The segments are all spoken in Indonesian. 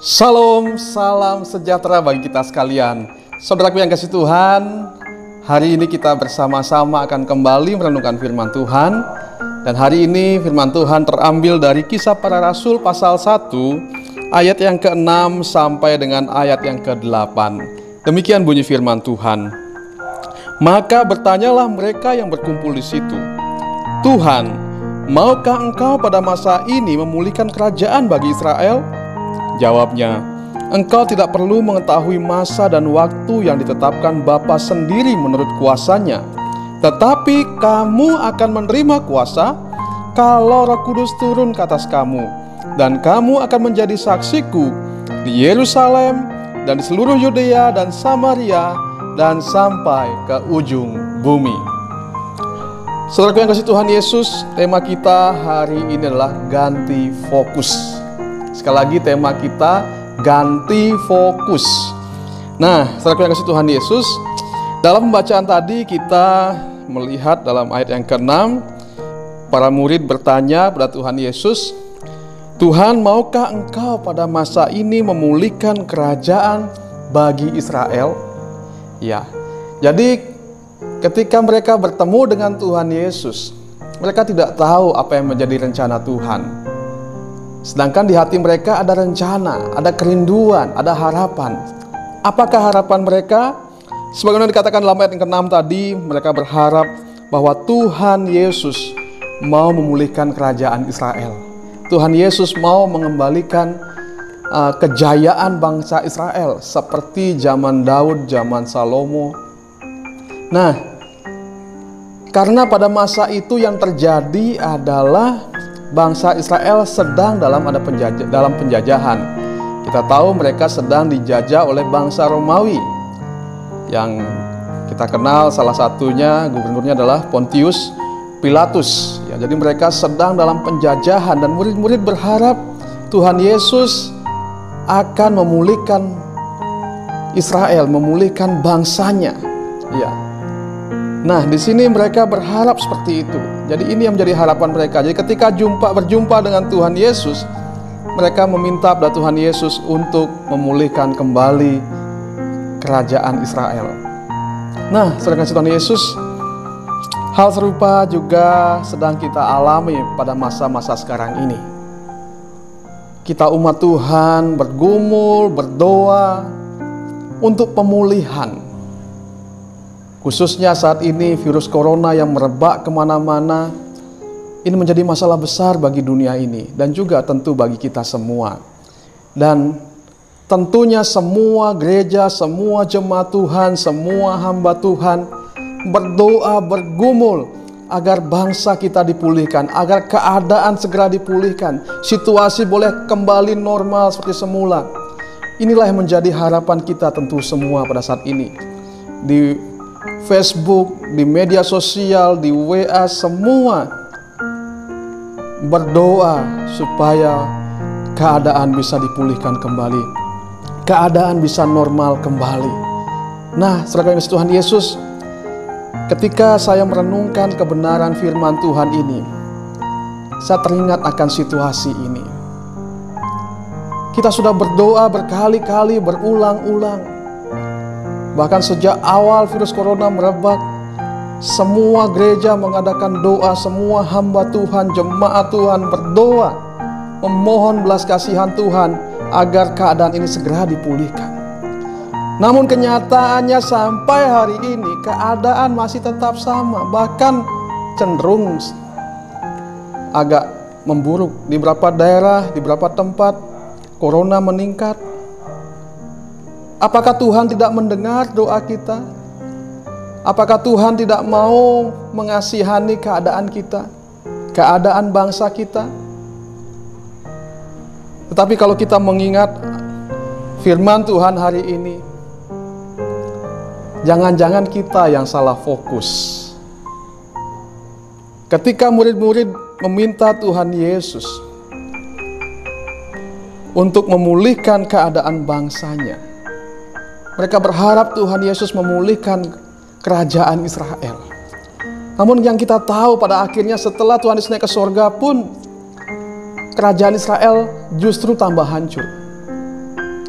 Shalom, salam sejahtera bagi kita sekalian. Saudaraku yang kasih Tuhan, hari ini kita bersama-sama akan kembali merenungkan firman Tuhan. Dan hari ini firman Tuhan terambil dari Kisah Para Rasul pasal 1, ayat yang ke-6 sampai dengan ayat yang ke-8. Demikian bunyi firman Tuhan. Maka bertanyalah mereka yang berkumpul di situ, Tuhan, maukah Engkau pada masa ini memulihkan kerajaan bagi Israel? Jawabnya, Engkau tidak perlu mengetahui masa dan waktu yang ditetapkan Bapa sendiri menurut kuasanya. Tetapi kamu akan menerima kuasa kalau Roh Kudus turun ke atas kamu. Dan kamu akan menjadi saksiku di Yerusalem dan di seluruh Yudea dan Samaria dan sampai ke ujung bumi. Saudaraku yang kasih Tuhan Yesus, tema kita hari ini adalah ganti fokus. Sekali lagi tema kita ganti fokus. Nah, saudaraku yang kasih Tuhan Yesus, dalam pembacaan tadi kita melihat dalam ayat yang ke-6, para murid bertanya pada Tuhan Yesus, Tuhan, maukah Engkau pada masa ini memulihkan kerajaan bagi Israel? Ya, jadi ketika mereka bertemu dengan Tuhan Yesus, mereka tidak tahu apa yang menjadi rencana Tuhan. Sedangkan di hati mereka ada rencana, ada kerinduan, ada harapan. Apakah harapan mereka? Sebagaimana dikatakan dalam ayat yang ke-6 tadi, mereka berharap bahwa Tuhan Yesus mau memulihkan kerajaan Israel. Tuhan Yesus mau mengembalikan kejayaan bangsa Israel seperti zaman Daud, zaman Salomo. Nah, karena pada masa itu yang terjadi adalah bangsa Israel sedang dalam penjajahan. Kita tahu mereka sedang dijajah oleh bangsa Romawi. Yang kita kenal salah satunya gubernurnya adalah Pontius Pilatus. Ya, jadi mereka sedang dalam penjajahan dan murid-murid berharap Tuhan Yesus akan memulihkan Israel, memulihkan bangsanya. Ya. Nah, di sini mereka berharap seperti itu. Jadi ini yang menjadi harapan mereka. Jadi ketika berjumpa dengan Tuhan Yesus, mereka meminta pada Tuhan Yesus untuk memulihkan kembali kerajaan Israel. Nah, saudara kasih Tuhan Yesus, hal serupa juga sedang kita alami pada masa-masa sekarang ini. Kita umat Tuhan bergumul, berdoa untuk pemulihan. Khususnya saat ini virus corona yang merebak kemana-mana, ini menjadi masalah besar bagi dunia ini dan juga tentu bagi kita semua. Dan tentunya semua gereja, semua jemaat Tuhan, semua hamba Tuhan berdoa, bergumul agar bangsa kita dipulihkan, agar keadaan segera dipulihkan, situasi boleh kembali normal seperti semula. Inilah yang menjadi harapan kita tentu semua pada saat ini. Di Facebook, di media sosial, di WA, semua berdoa supaya keadaan bisa dipulihkan kembali, keadaan bisa normal kembali. Nah, saudara yang Tuhan Yesus, ketika saya merenungkan kebenaran firman Tuhan ini, saya teringat akan situasi ini. Kita sudah berdoa berkali-kali, berulang-ulang. Bahkan sejak awal virus corona merebak, semua gereja mengadakan doa, semua hamba Tuhan, jemaat Tuhan berdoa, memohon belas kasihan Tuhan agar keadaan ini segera dipulihkan. Namun kenyataannya sampai hari ini keadaan masih tetap sama, bahkan cenderung agak memburuk. Di beberapa daerah, di beberapa tempat corona meningkat. Apakah Tuhan tidak mendengar doa kita? Apakah Tuhan tidak mau mengasihani keadaan kita, keadaan bangsa kita? Tetapi kalau kita mengingat firman Tuhan hari ini, jangan-jangan kita yang salah fokus. Ketika murid-murid meminta Tuhan Yesus untuk memulihkan keadaan bangsanya, mereka berharap Tuhan Yesus memulihkan kerajaan Israel. Namun yang kita tahu pada akhirnya setelah Tuhan Yesus naik ke sorga pun, kerajaan Israel justru tambah hancur.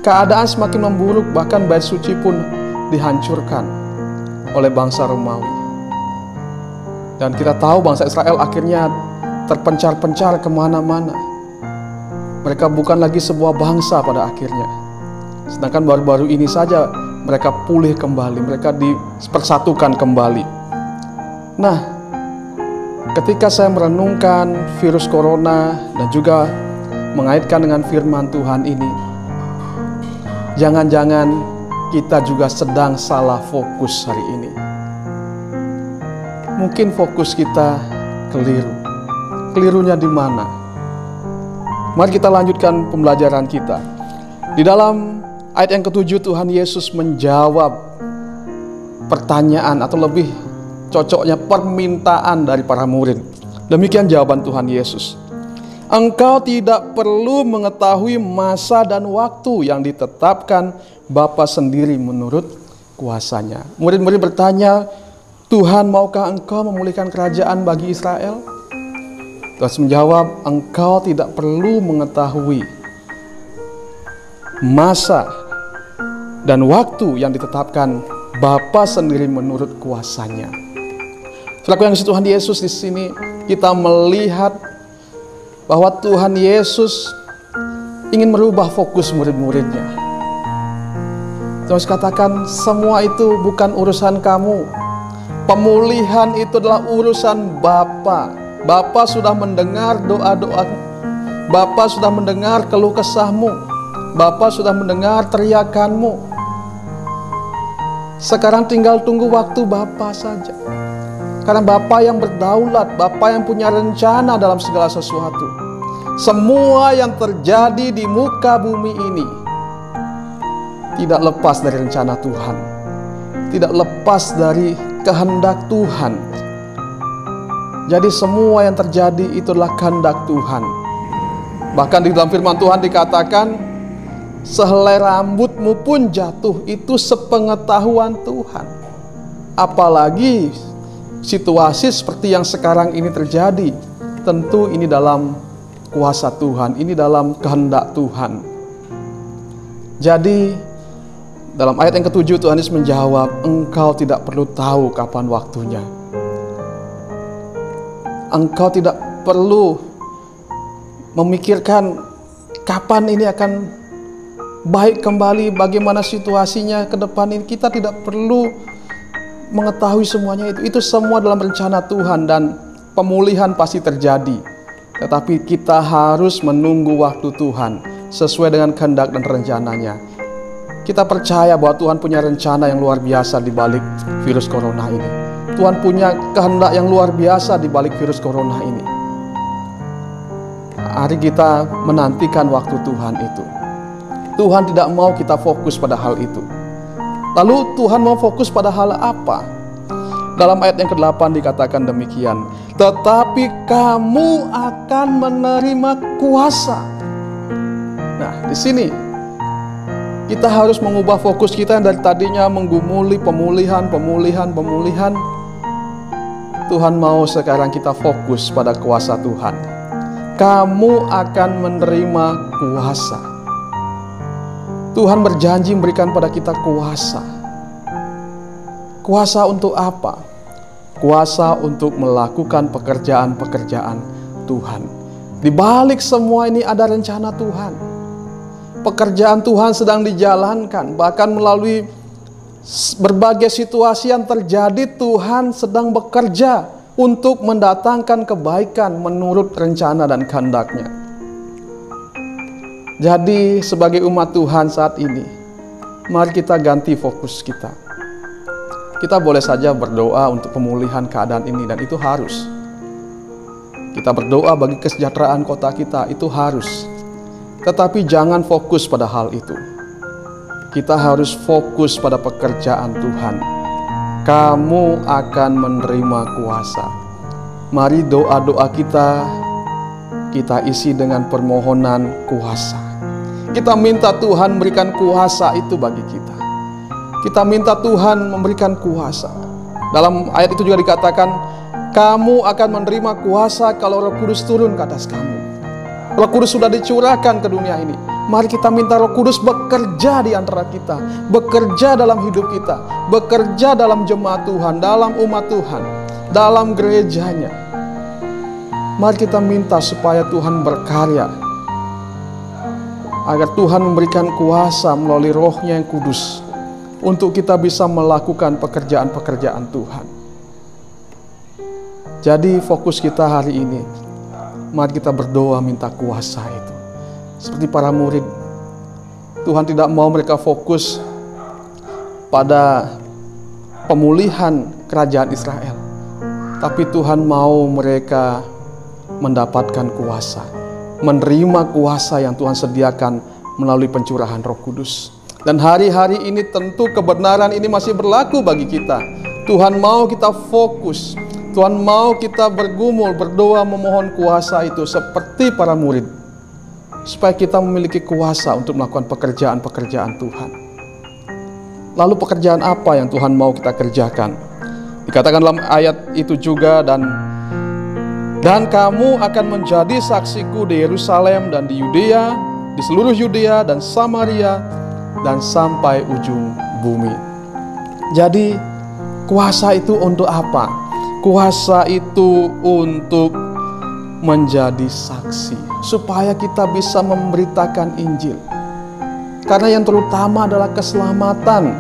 Keadaan semakin memburuk, bahkan bait suci pun dihancurkan oleh bangsa Romawi. Dan kita tahu bangsa Israel akhirnya terpencar-pencar kemana-mana. Mereka bukan lagi sebuah bangsa pada akhirnya. Sedangkan baru-baru ini saja mereka pulih kembali, mereka dipersatukan kembali. Nah, ketika saya merenungkan virus corona dan juga mengaitkan dengan firman Tuhan ini, jangan-jangan kita juga sedang salah fokus hari ini. Mungkin fokus kita keliru. Kelirunya di mana? Mari kita lanjutkan pembelajaran kita. Di dalam ayat yang ke-7, Tuhan Yesus menjawab pertanyaan, atau lebih cocoknya permintaan dari para murid. Demikian jawaban Tuhan Yesus. Engkau tidak perlu mengetahui masa dan waktu yang ditetapkan Bapa sendiri menurut kuasanya. Murid-murid bertanya, Tuhan, maukah engkau memulihkan kerajaan bagi Israel? Tuhan menjawab, engkau tidak perlu mengetahui masa dan waktu yang ditetapkan Bapa sendiri menurut kuasanya. Saudaraku yang kasih Tuhan Yesus, di sini kita melihat bahwa Tuhan Yesus ingin merubah fokus murid-muridnya. Terus katakan, semua itu bukan urusan kamu. Pemulihan itu adalah urusan Bapa. Bapa sudah mendengar doa-doa, Bapa sudah mendengar keluh kesahmu, Bapa sudah mendengar teriakanmu. Sekarang tinggal tunggu waktu Bapa saja. Karena Bapa yang berdaulat, Bapa yang punya rencana dalam segala sesuatu. Semua yang terjadi di muka bumi ini tidak lepas dari rencana Tuhan, tidak lepas dari kehendak Tuhan. Jadi semua yang terjadi itu adalah kehendak Tuhan. Bahkan di dalam firman Tuhan dikatakan, sehelai rambutmu pun jatuh, itu sepengetahuan Tuhan. Apalagi situasi seperti yang sekarang ini terjadi, tentu ini dalam kuasa Tuhan, ini dalam kehendak Tuhan. Jadi dalam ayat yang ke-7 Tuhan Yesus menjawab, engkau tidak perlu tahu kapan waktunya. Engkau tidak perlu memikirkan kapan ini akan baik kembali, bagaimana situasinya ke depan ini. Kita tidak perlu mengetahui semuanya itu. Itu semua dalam rencana Tuhan dan pemulihan pasti terjadi. Tetapi kita harus menunggu waktu Tuhan sesuai dengan kehendak dan rencananya. Kita percaya bahwa Tuhan punya rencana yang luar biasa di balik virus corona ini. Tuhan punya kehendak yang luar biasa di balik virus corona ini. Hari kita menantikan waktu Tuhan itu. Tuhan tidak mau kita fokus pada hal itu. Lalu Tuhan mau fokus pada hal apa? Dalam ayat yang ke-8 dikatakan demikian, tetapi kamu akan menerima kuasa. Nah, di sini kita harus mengubah fokus kita yang dari tadinya menggumuli pemulihan. Tuhan mau sekarang kita fokus pada kuasa Tuhan. Kamu akan menerima kuasa. Tuhan berjanji memberikan pada kita kuasa. Kuasa untuk apa? Kuasa untuk melakukan pekerjaan-pekerjaan Tuhan. Di balik semua ini ada rencana Tuhan. Pekerjaan Tuhan sedang dijalankan, bahkan melalui berbagai situasi yang terjadi, Tuhan sedang bekerja untuk mendatangkan kebaikan menurut rencana dan kehendak-Nya. Jadi sebagai umat Tuhan saat ini, mari kita ganti fokus kita. Kita boleh saja berdoa untuk pemulihan keadaan ini, dan itu harus. Kita berdoa bagi kesejahteraan kota kita, itu harus. Tetapi jangan fokus pada hal itu. Kita harus fokus pada pekerjaan Tuhan. Kamu akan menerima kuasa. Mari doa-doa kita isi dengan permohonan kuasa. Kita minta Tuhan memberikan kuasa itu bagi kita. Kita minta Tuhan memberikan kuasa. Dalam ayat itu juga dikatakan, Kamu akan menerima kuasa kalau Roh Kudus turun ke atas kamu. Roh Kudus sudah dicurahkan ke dunia ini. Mari kita minta Roh Kudus bekerja di antara kita, bekerja dalam hidup kita, bekerja dalam jemaat Tuhan, dalam umat Tuhan, dalam gerejanya. Mari kita minta supaya Tuhan berkarya, agar Tuhan memberikan kuasa melalui Roh-Nya yang kudus untuk kita bisa melakukan pekerjaan-pekerjaan Tuhan. Jadi fokus kita hari ini, mari kita berdoa minta kuasa itu. Seperti para murid, Tuhan tidak mau mereka fokus pada pemulihan kerajaan Israel, tapi Tuhan mau mereka mendapatkan kuasa, menerima kuasa yang Tuhan sediakan melalui pencurahan Roh Kudus. Dan hari-hari ini tentu kebenaran ini masih berlaku bagi kita. Tuhan mau kita fokus, Tuhan mau kita bergumul, berdoa, memohon kuasa itu seperti para murid, supaya kita memiliki kuasa untuk melakukan pekerjaan-pekerjaan Tuhan. Lalu pekerjaan apa yang Tuhan mau kita kerjakan? Dikatakan dalam ayat itu juga, dan kamu akan menjadi saksiku di Yerusalem dan di Yudea, di seluruh Yudea dan Samaria, dan sampai ujung bumi. Jadi kuasa itu untuk apa? Kuasa itu untuk menjadi saksi, supaya kita bisa memberitakan Injil. Karena yang terutama adalah keselamatan,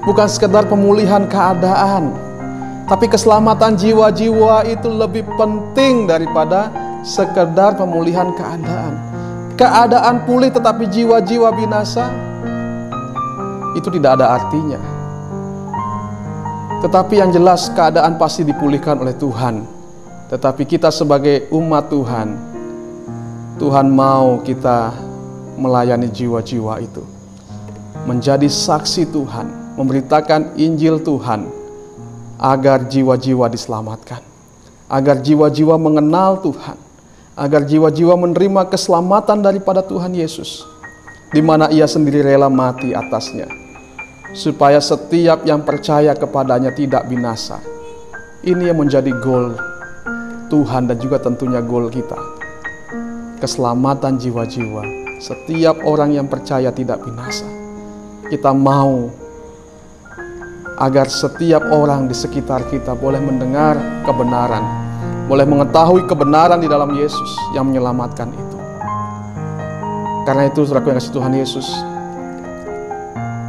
bukan sekedar pemulihan keadaan, tapi keselamatan jiwa-jiwa itu lebih penting daripada sekedar pemulihan keadaan. Keadaan pulih tetapi jiwa-jiwa binasa, itu tidak ada artinya. Tetapi yang jelas keadaan pasti dipulihkan oleh Tuhan. Tetapi kita sebagai umat Tuhan, Tuhan mau kita melayani jiwa-jiwa itu, menjadi saksi Tuhan, memberitakan Injil Tuhan, agar jiwa-jiwa diselamatkan, agar jiwa-jiwa mengenal Tuhan, agar jiwa-jiwa menerima keselamatan daripada Tuhan Yesus, di mana Ia sendiri rela mati atasnya, supaya setiap yang percaya kepadanya tidak binasa. Ini yang menjadi goal Tuhan dan juga tentunya goal kita. Keselamatan jiwa-jiwa, setiap orang yang percaya tidak binasa. Kita mau agar setiap orang di sekitar kita boleh mendengar kebenaran, boleh mengetahui kebenaran di dalam Yesus yang menyelamatkan itu. Karena itu, saudaraku yang kasih Tuhan Yesus,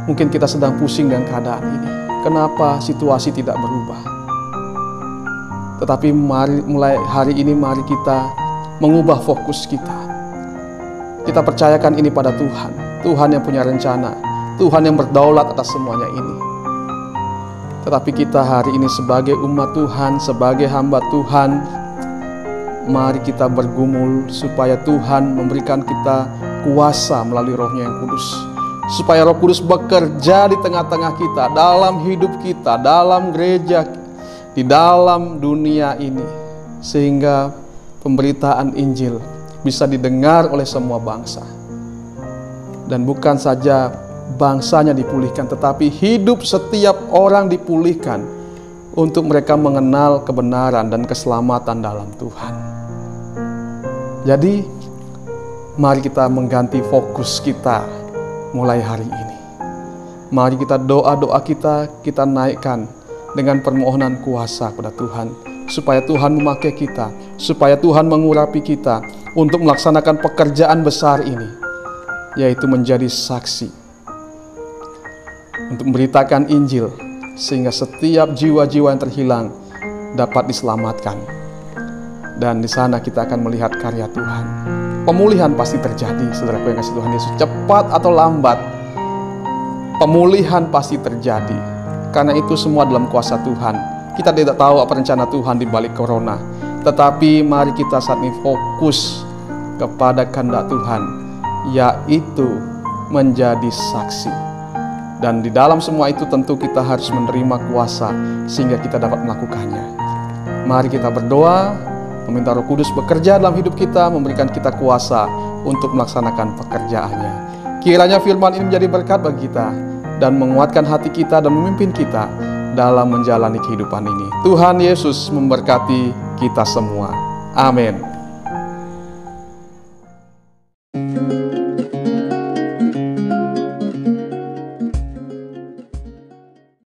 mungkin kita sedang pusing dengan keadaan ini. Kenapa situasi tidak berubah? Tetapi mulai hari ini mari kita mengubah fokus kita. Kita percayakan ini pada Tuhan. Tuhan yang punya rencana, Tuhan yang berdaulat atas semuanya ini. Tetapi kita hari ini sebagai umat Tuhan, sebagai hamba Tuhan, mari kita bergumul supaya Tuhan memberikan kita kuasa melalui Roh-Nya yang kudus. Supaya Roh Kudus bekerja di tengah-tengah kita, dalam hidup kita, dalam gereja, di dalam dunia ini. Sehingga pemberitaan Injil bisa didengar oleh semua bangsa. Dan bukan saja bangsanya dipulihkan, tetapi hidup setiap orang dipulihkan untuk mereka mengenal kebenaran dan keselamatan dalam Tuhan. Jadi, mari kita mengganti fokus kita mulai hari ini. Mari kita doa-doa kita naikkan dengan permohonan kuasa kepada Tuhan, supaya Tuhan memakai kita, supaya Tuhan mengurapi kita untuk melaksanakan pekerjaan besar ini, yaitu menjadi saksi, untuk memberitakan Injil, sehingga setiap jiwa-jiwa yang terhilang dapat diselamatkan. Dan di sana kita akan melihat karya Tuhan. Pemulihan pasti terjadi, saudaraku yang kasih Tuhan Yesus. Cepat atau lambat, pemulihan pasti terjadi. Karena itu semua dalam kuasa Tuhan. Kita tidak tahu apa rencana Tuhan di balik corona. Tetapi mari kita saat ini fokus kepada kehendak Tuhan, yaitu menjadi saksi. Dan di dalam semua itu tentu kita harus menerima kuasa sehingga kita dapat melakukannya. Mari kita berdoa, meminta Roh Kudus bekerja dalam hidup kita, memberikan kita kuasa untuk melaksanakan pekerjaannya. Kiranya firman ini menjadi berkat bagi kita dan menguatkan hati kita dan memimpin kita dalam menjalani kehidupan ini. Tuhan Yesus memberkati kita semua. Amin.